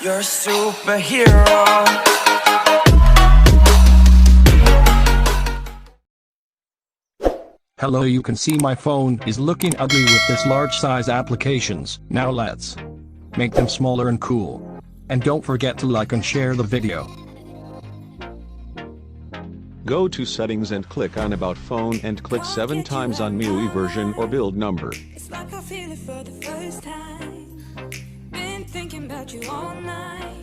You're a superhero. Hello, you can see my phone is looking ugly with this large size applications. Now let's make them smaller and cool. And don't forget to like and share the video. Go to settings and click on about phone and click 7 times on Miui version or build number. It's like I feel it for the first time. Been thinking about you all night.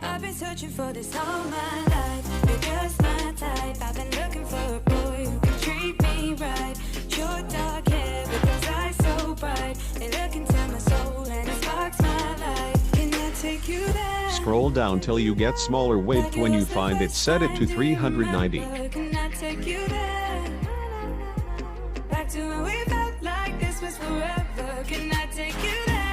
I've been searching for this all my life. You're just my type. I've been looking for a boy who can treat me right. Short dark hair with those eyes so bright. They look into my soul and it sparks my life. Can I take you there? Scroll down till you get smaller width. When you find it, set it to 390. Can I take you there? Back to when we felt like this was forever. Can I take you there?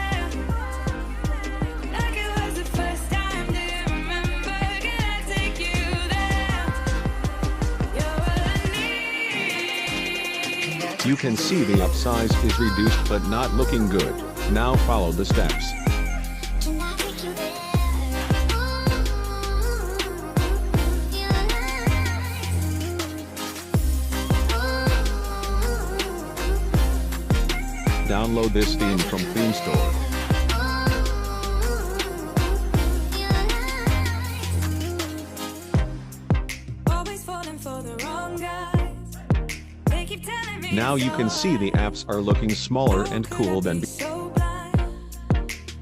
Like it was the first time. Do you remember? Can I take you there? You're all I need. You can see the upsize is reduced but not looking good. Now follow the steps. Download this theme from Theme Store. Always falling for the wrong guys. They keep telling me Now you can see the apps are looking smaller and cool than so blind.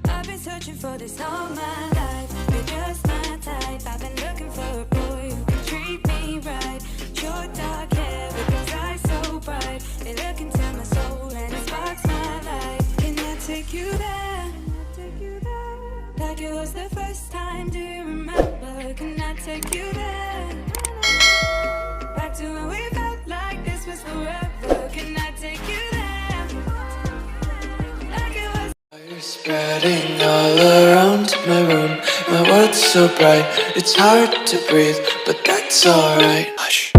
I've been searching for this all my life. You're just my type. I've been looking for a boy who can treat me right. Short dark hair with those eyes so bright. They look into my soul and it sparks my life. Can I take you there? Like it was the first time. Do you remember? Can I take you there? Back to when we felt like this was forever. Can I take you there? Like it was. You're spreading all around my room. My world's so bright, it's hard to breathe, but that's alright. Hush.